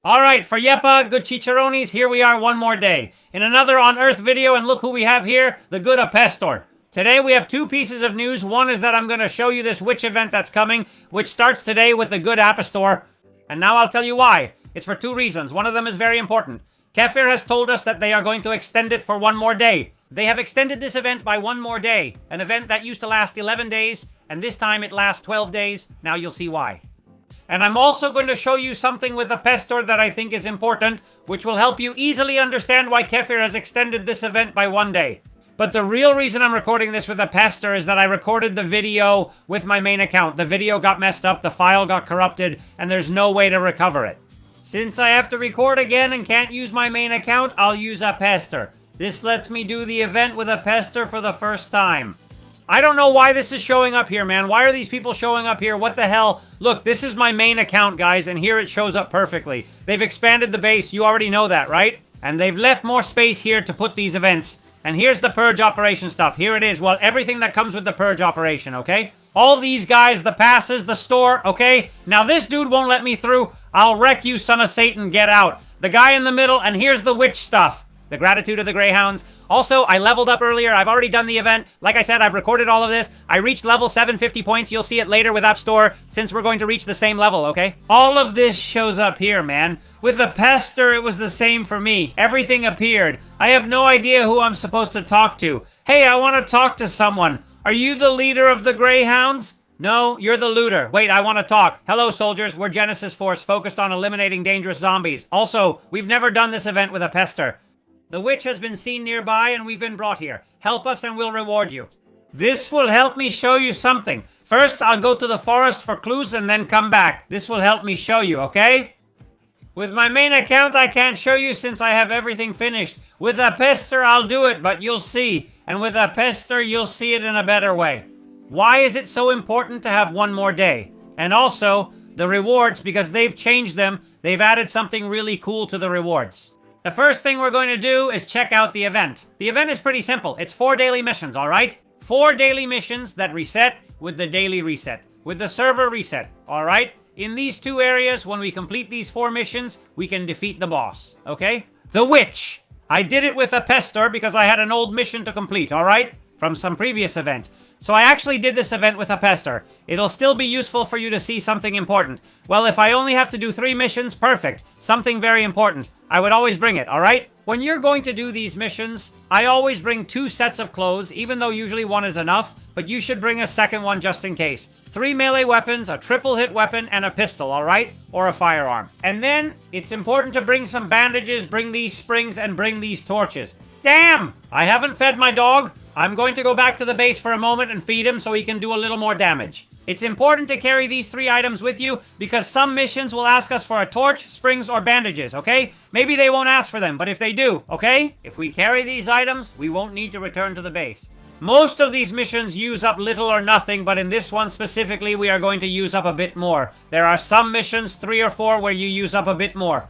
Alright, for Yepa, good chicharrones, here we are one more day. In another On Earth video, and look who we have here, the good Apestor. Today we have two pieces of news. One is that I'm going to show you this witch event that's coming, which starts today with the good Apestor. And now I'll tell you why. It's for two reasons. One of them is very important. Kefir has told us that they are going to extend it for one more day. They have extended this event by one more day. An event that used to last 11 days, and this time it lasts 12 days. Now you'll see why. And I'm also going to show you something with Apestor that I think is important, which will help you easily understand why Kefir has extended this event by one day. But the real reason I'm recording this with Apestor is that I recorded the video with my main account. The video got messed up, the file got corrupted, and there's no way to recover it. Since I have to record again and can't use my main account, I'll use Apestor. This lets me do the event with Apestor for the first time. I don't know why this is showing up here, man. Why are these people showing up here? What the hell? Look, this is my main account, guys, and here it shows up perfectly. They've expanded the base. You already know that, right? And they've left more space here to put these events. And here's the purge operation stuff. Here it is. Well, everything that comes with the purge operation, okay? All these guys, the passes, the store, okay? Now, this dude won't let me through. I'll wreck you, son of Satan. Get out. The guy in the middle, and here's the witch stuff. The gratitude of the Greyhounds. Also, I leveled up earlier. I've already done the event. Like I said, I've recorded all of this. I reached level 750 points. You'll see it later with App Store, since we're going to reach the same level, okay? All of this shows up here, man. With the Apestor, it was the same for me. Everything appeared. I have no idea who I'm supposed to talk to. Hey, I want to talk to someone. Are you the leader of the Greyhounds? No, you're the looter. Wait, I want to talk. Hello, soldiers. We're Genesis Force, focused on eliminating dangerous zombies. Also, we've never done this event with Apestor. The witch has been seen nearby and we've been brought here. Help us and we'll reward you. This will help me show you something. First, I'll go to the forest for clues and then come back. This will help me show you, okay? With my main account, I can't show you since I have everything finished. With Apestor, I'll do it, but you'll see. And with Apestor, you'll see it in a better way. Why is it so important to have one more day? And also, the rewards, because they've changed them, they've added something really cool to the rewards. The first thing we're going to do is check out the event. The event is pretty simple. It's 4 daily missions, alright? 4 daily missions that reset with the daily reset. With the server reset, alright? In these two areas, when we complete these 4 missions, we can defeat the boss, okay? The Witch! I did it with Apestor because I had an old mission to complete, alright? From some previous event. So I actually did this event with Apestor. It'll still be useful for you to see something important. Well, if I only have to do 3 missions, perfect. Something very important. I would always bring it, alright? When you're going to do these missions, I always bring 2 sets of clothes, even though usually 1 is enough, but you should bring a second one just in case. 3 melee weapons, a triple hit weapon, and a pistol, alright? Or a firearm. And then, it's important to bring some bandages, bring these springs, and bring these torches. Damn! I haven't fed my dog. I'm going to go back to the base for a moment and feed him so he can do a little more damage. It's important to carry these 3 items with you because some missions will ask us for a torch, springs, or bandages, okay? Maybe they won't ask for them, but if they do, okay? If we carry these items, we won't need to return to the base. Most of these missions use up little or nothing, but in this one specifically, we are going to use up a bit more. There are some missions, 3 or 4, where you use up a bit more.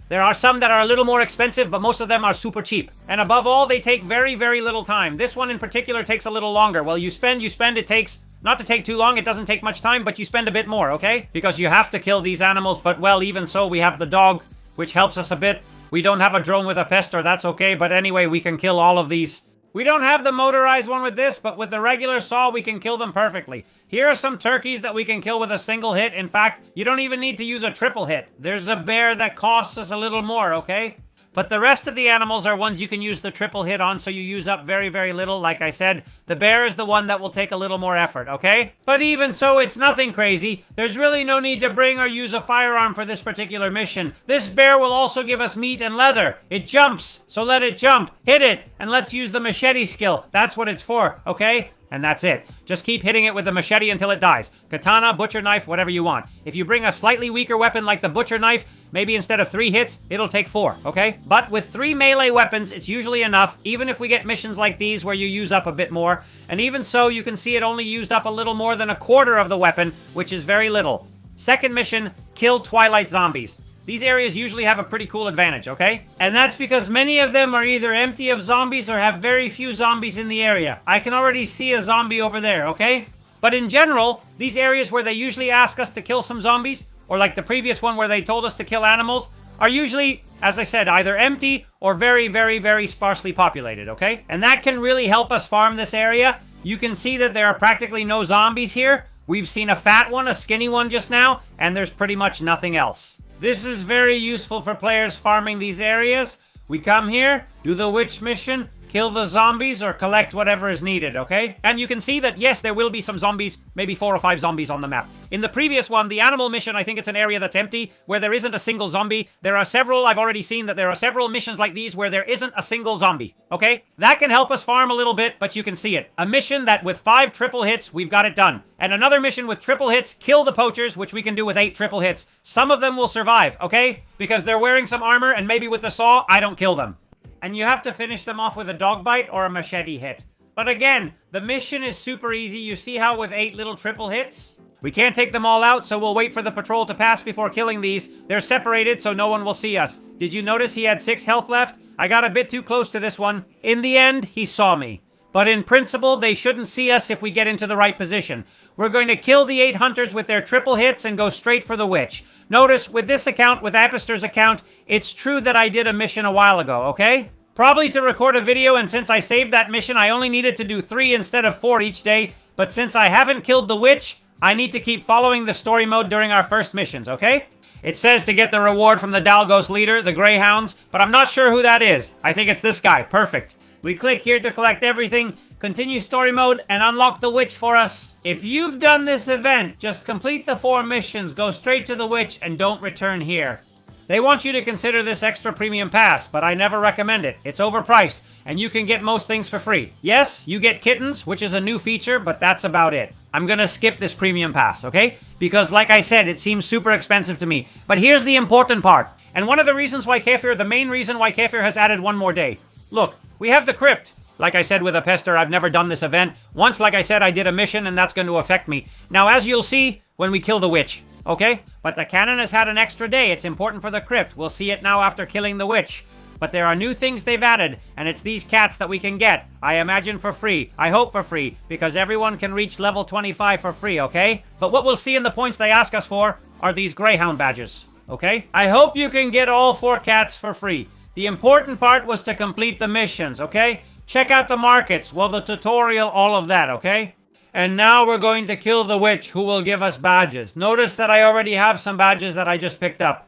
There are some that are a little more expensive, but most of them are super cheap. And above all, they take very, very little time. This one in particular takes a little longer. Well, you spend, it takes... Not to take too long, it doesn't take much time, but you spend a bit more, okay? Because you have to kill these animals, but well, even so, we have the dog, which helps us a bit. We don't have a drone with Apestor, that's okay, but anyway, we can kill all of these. We don't have the motorized one with this, but with the regular saw, we can kill them perfectly. Here are some turkeys that we can kill with a single hit. In fact, you don't even need to use a triple hit. There's a bear that costs us a little more, okay? But the rest of the animals are ones you can use the triple hit on, so you use up very, very little. Like I said, the bear is the one that will take a little more effort, okay? But even so, it's nothing crazy. There's really no need to bring or use a firearm for this particular mission. This bear will also give us meat and leather. It jumps, so let it jump. Hit it, and let's use the machete skill. That's what it's for, okay? And that's it. Just keep hitting it with the machete until it dies. Katana, butcher knife, whatever you want. If you bring a slightly weaker weapon like the butcher knife, maybe instead of 3 hits, it'll take 4, okay? But with 3 melee weapons, it's usually enough, even if we get missions like these where you use up a bit more. And even so, you can see it only used up a little more than a quarter of the weapon, which is very little. Second mission, kill Twilight zombies. These areas usually have a pretty cool advantage, okay? And that's because many of them are either empty of zombies or have very few zombies in the area. I can already see a zombie over there, okay? But in general, these areas where they usually ask us to kill some zombies, or like the previous one where they told us to kill animals, are usually, as I said, either empty or very, very, very sparsely populated, okay? And that can really help us farm this area. You can see that there are practically no zombies here. We've seen a fat one, a skinny one just now, and there's pretty much nothing else. This is very useful for players farming these areas. We come here, do the witch mission, kill the zombies, or collect whatever is needed, okay? And you can see that, yes, there will be some zombies, maybe 4 or 5 zombies on the map. In the previous one, the animal mission, I think it's an area that's empty, where there isn't a single zombie. There are several, I've already seen that there are several missions like these where there isn't a single zombie, okay? That can help us farm a little bit, but you can see it. A mission that with 5 triple hits, we've got it done. And another mission with triple hits, kill the poachers, which we can do with 8 triple hits. Some of them will survive, okay? Because they're wearing some armor, and maybe with the saw, I don't kill them. And you have to finish them off with a dog bite or a machete hit. But again, the mission is super easy. You see how with 8 little triple hits? We can't take them all out, so we'll wait for the patrol to pass before killing these. They're separated, so no one will see us. Did you notice he had 6 health left? I got a bit too close to this one. In the end, he saw me. But in principle, they shouldn't see us if we get into the right position. We're going to kill the 8 hunters with their triple hits and go straight for the witch. Notice, with this account, with Apister's account, it's true that I did a mission a while ago, okay? Probably to record a video, and since I saved that mission, I only needed to do 3 instead of 4 each day. But since I haven't killed the witch, I need to keep following the story mode during our first missions, okay? It says to get the reward from the Dalgos leader, the Greyhounds, but I'm not sure who that is. I think it's this guy. Perfect. We click here to collect everything, continue story mode, and unlock the witch for us. If you've done this event, just complete the 4 missions, go straight to the witch, and don't return here. They want you to consider this extra premium pass, but I never recommend it. It's overpriced, and you can get most things for free. Yes, you get kittens, which is a new feature, but that's about it. I'm gonna skip this premium pass, okay? Because like I said, it seems super expensive to me. But here's the important part. And one of the reasons why Kefir, the main reason why Kefir has added one more day. Look, we have the Crypt. Like I said with a pester, I've never done this event. Once, like I said, I did a mission, and that's going to affect me. Now, as you'll see, when we kill the witch, okay? But the canon has had an extra day. It's important for the Crypt. We'll see it now after killing the witch. But there are new things they've added, and it's these cats that we can get. I imagine for free. I hope for free, because everyone can reach level 25 for free, okay? But what we'll see in the points they ask us for are these Greyhound badges, okay? I hope you can get all 4 cats for free. The important part was to complete the missions, okay? Check out the markets, well, the tutorial, all of that, okay? And now we're going to kill the witch, who will give us badges. Notice that I already have some badges that I just picked up.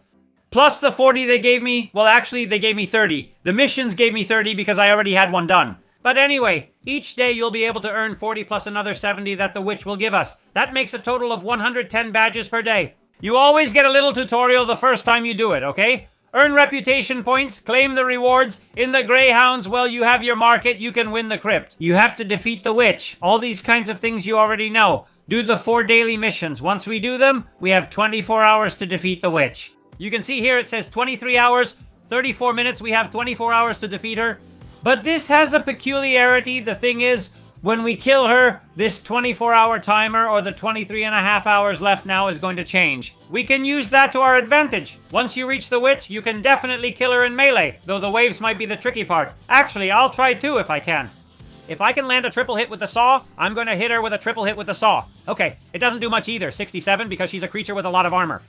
Plus the 40 they gave me, well, actually, they gave me 30. The missions gave me 30 because I already had one done. But anyway, each day you'll be able to earn 40 plus another 70 that the witch will give us. That makes a total of 110 badges per day. You always get a little tutorial the first time you do it, okay? Earn reputation points, claim the rewards. In the Greyhounds, well, you have your market, you can win the Crypt. You have to defeat the witch. All these kinds of things you already know. Do the 4 daily missions. Once we do them, we have 24 hours to defeat the witch. You can see here it says 23 hours, 34 minutes. We have 24 hours to defeat her. But this has a peculiarity. The thing is, when we kill her, this 24-hour timer, or the 23.5 hours left now, is going to change. We can use that to our advantage. Once you reach the witch, you can definitely kill her in melee, though the waves might be the tricky part. Actually, I'll try too if I can. If I can land a triple hit with the saw, I'm going to hit her with a triple hit with the saw. Okay, it doesn't do much either, 67, because she's a creature with a lot of armor.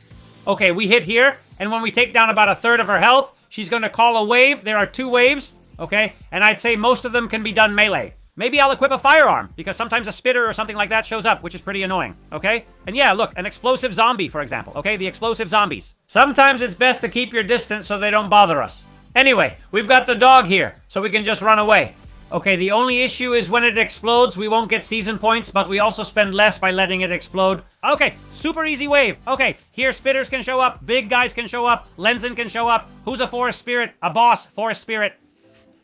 Okay, we hit here, and when we take down about a third of her health, she's going to call a wave. There are 2 waves, okay? And I'd say most of them can be done melee. Maybe I'll equip a firearm, because sometimes a spitter or something like that shows up, which is pretty annoying, okay? And yeah, look, an explosive zombie, for example, okay? The explosive zombies. Sometimes it's best to keep your distance so they don't bother us. Anyway, we've got the dog here, so we can just run away. Okay, the only issue is when it explodes, we won't get season points, but we also spend less by letting it explode. Okay, super easy wave. Okay, here spitters can show up, big guys can show up, Lenzen can show up. Who's a forest spirit? A boss, forest spirit.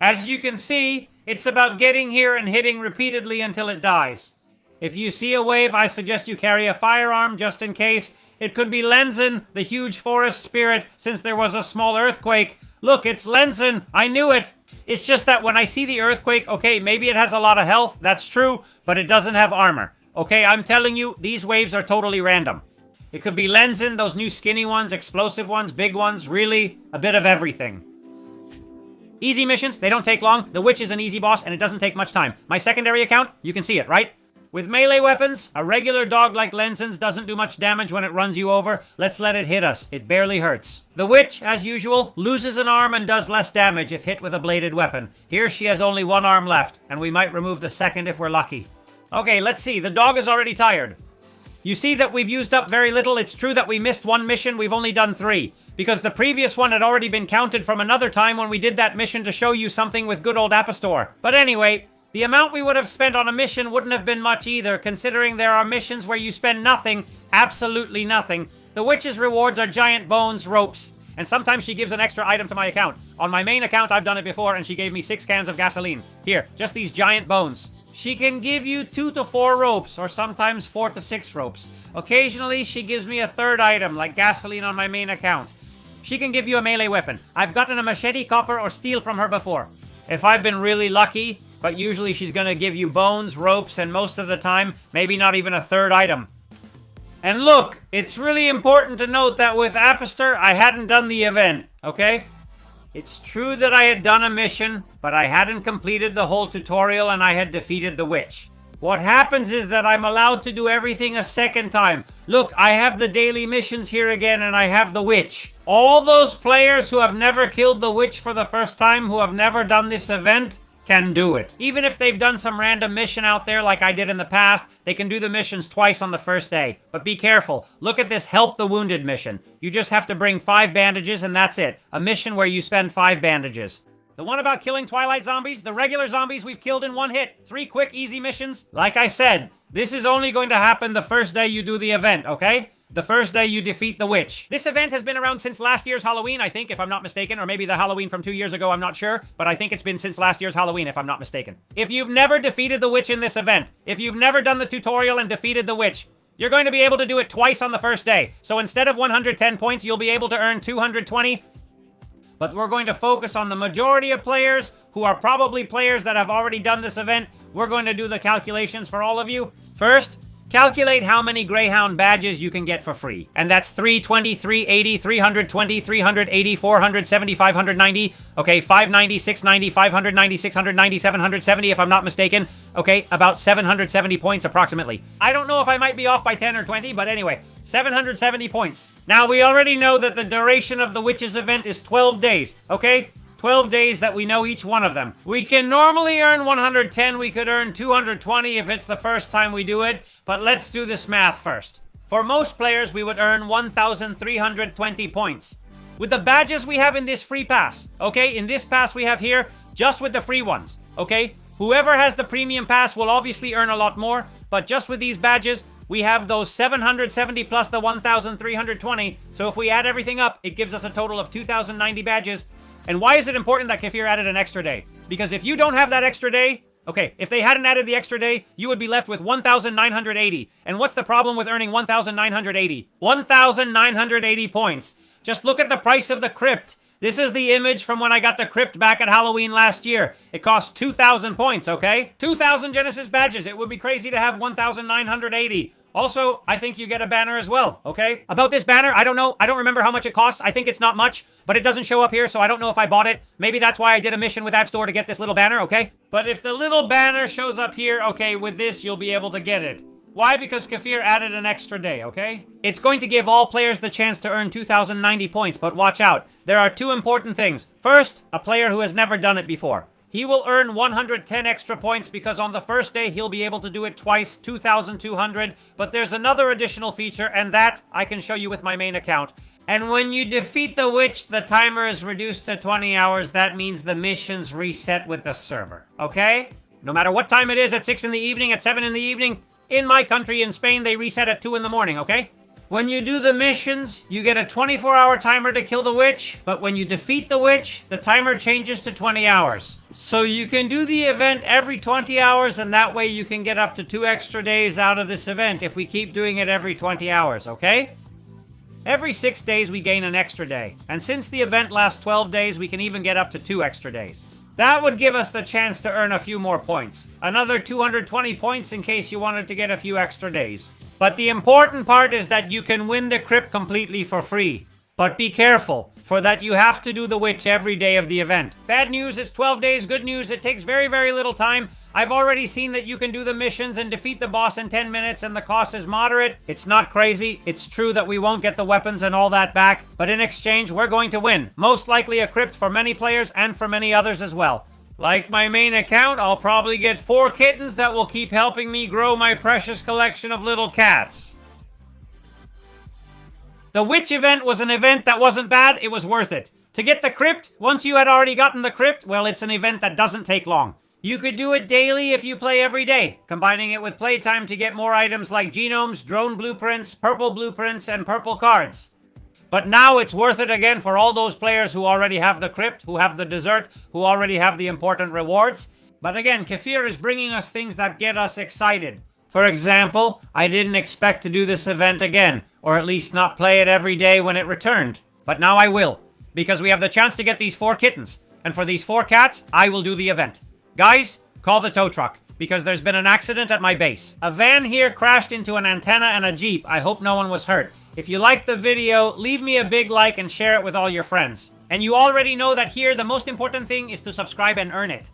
As you can see, it's about getting here and hitting repeatedly until it dies. If you see a wave, I suggest you carry a firearm just in case. It could be Lenzen, the huge forest spirit, since there was a small earthquake. Look, it's Lenzen. I knew it. It's just that when I see the earthquake, okay, maybe it has a lot of health. That's true, but it doesn't have armor. Okay, I'm telling you, these waves are totally random. It could be Lenzen, those new skinny ones, explosive ones, big ones, really, a bit of everything. Easy missions, they don't take long. The witch is an easy boss, and it doesn't take much time. My secondary account, you can see it, right? With melee weapons, a regular dog like Lenson's doesn't do much damage when it runs you over. Let's let it hit us. It barely hurts. The witch, as usual, loses an arm and does less damage if hit with a bladed weapon. Here she has only one arm left, and we might remove the second if we're lucky. Okay, let's see. The dog is already tired. You see that we've used up very little. It's true that we missed one mission. We've only done 3. Because the previous one had already been counted from another time when we did that mission to show you something with good old Apostor. But anyway, the amount we would have spent on a mission wouldn't have been much either, considering there are missions where you spend nothing, absolutely nothing. The witch's rewards are giant bones, ropes, and sometimes she gives an extra item to my account. On my main account, I've done it before, and she gave me 6 cans of gasoline. Here, just these giant bones. She can give you 2 to 4 ropes, or sometimes 4 to 6 ropes. Occasionally, she gives me a third item, like gasoline on my main account. She can give you a melee weapon. I've gotten a machete, copper, or steel from her before. If I've been really lucky, but usually she's gonna give you bones, ropes, and most of the time, maybe not even a third item. And look, it's really important to note that with Apostor, I hadn't done the event, okay? It's true that I had done a mission, but I hadn't completed the whole tutorial and I had defeated the witch. What happens is that I'm allowed to do everything a second time. Look, I have the daily missions here again and I have the witch. All those players who have never killed the witch for the first time, who have never done this event, can do it. Even if they've done some random mission out there like I did in the past, they can do the missions twice on the first day. But be careful. Look at this Help the Wounded mission. You just have to bring 5 bandages and that's it. A mission where you spend 5 bandages. The one about killing Twilight zombies, the regular zombies we've killed in one hit. 3 quick, easy missions. Like I said, this is only going to happen the first day you do the event, okay? The first day you defeat the witch. This event has been around since last year's Halloween, I think, if I'm not mistaken, or maybe the Halloween from 2 years ago, I'm not sure, but I think it's been since last year's Halloween, if I'm not mistaken. If you've never defeated the witch in this event, if you've never done the tutorial and defeated the witch, you're going to be able to do it twice on the first day. So instead of 110 points, you'll be able to earn 220. But we're going to focus on the majority of players who are probably players that have already done this event. We're going to do the calculations for all of you. First, calculate how many Greyhound badges you can get for free. And that's 320, 380, 320, 380, 470, 590, okay, 590, 690, 590, 690, 770 if I'm not mistaken. Okay, about 770 points approximately. I don't know if I might be off by 10 or 20, but anyway, 770 points. Now, we already know that the duration of the Witches event is 12 days, okay? 12 days that we know each one of them. We can normally earn 110, we could earn 220 if it's the first time we do it, but let's do this math first. For most players, we would earn 1,320 points. With the badges we have in this free pass, okay? In this pass we have here, just with the free ones, okay? Whoever has the premium pass will obviously earn a lot more, but just with these badges, we have those 770 plus the 1,320, so if we add everything up, it gives us a total of 2,090 badges. And why is it important that Kefir added an extra day? Because if you don't have that extra day, okay, if they hadn't added the extra day, you would be left with 1,980. And what's the problem with earning 1,980? 1,980 points. Just look at the price of the Crypt. This is the image from when I got the Crypt back at Halloween last year. It cost 2,000 points, okay? 2,000 Genesis badges. It would be crazy to have 1,980. Also, I think you get a banner as well, okay? About this banner, I don't know. I don't remember how much it costs. I think it's not much, but it doesn't show up here, so I don't know if I bought it. Maybe that's why I did a mission with App Store to get this little banner, okay? But if the little banner shows up here, okay, with this, you'll be able to get it. Why? Because Kefir added an extra day, okay? It's going to give all players the chance to earn 2,090 points, but watch out. There are 2 important things. First, a player who has never done it before. He will earn 110 extra points because on the first day, he'll be able to do it twice, 2,200. But there's another additional feature, and that I can show you with my main account. And when you defeat the witch, the timer is reduced to 20 hours. That means the missions reset with the server, okay? No matter what time it is, at 6 in the evening, at 7 in the evening, in my country, in Spain, they reset at 2 in the morning, okay? When you do the missions, you get a 24-hour timer to kill the witch, but when you defeat the witch, the timer changes to 20 hours. So you can do the event every 20 hours, and that way you can get up to 2 extra days out of this event if we keep doing it every 20 hours, okay? Every 6 days we gain an extra day, and since the event lasts 12 days, we can even get up to 2 extra days. That would give us the chance to earn a few more points. Another 220 points in case you wanted to get a few extra days. But the important part is that you can win the Crypt completely for free. But be careful, for that you have to do the witch every day of the event. Bad news, it's 12 days. Good news, it takes very, very little time. I've already seen that you can do the missions and defeat the boss in 10 minutes and the cost is moderate. It's not crazy. It's true that we won't get the weapons and all that back, but in exchange, we're going to win. Most likely a crypt for many players and for many others as well. Like my main account, I'll probably get 4 kittens that will keep helping me grow my precious collection of little cats. The witch event was an event that wasn't bad, it was worth it. To get the crypt, once you had already gotten the crypt, well, it's an event that doesn't take long. You could do it daily if you play every day, combining it with playtime to get more items like genomes, drone blueprints, purple blueprints, and purple cards. But now it's worth it again for all those players who already have the crypt, who have the dessert, who already have the important rewards. But again, Kefir is bringing us things that get us excited. For example, I didn't expect to do this event again, or at least not play it every day when it returned. But now I will, because we have the chance to get these 4 kittens. And for these 4 cats, I will do the event. Guys, call the tow truck, because there's been an accident at my base. A van here crashed into an antenna and a Jeep. I hope no one was hurt. If you liked the video, leave me a big like and share it with all your friends. And you already know that here, the most important thing is to subscribe and earn it.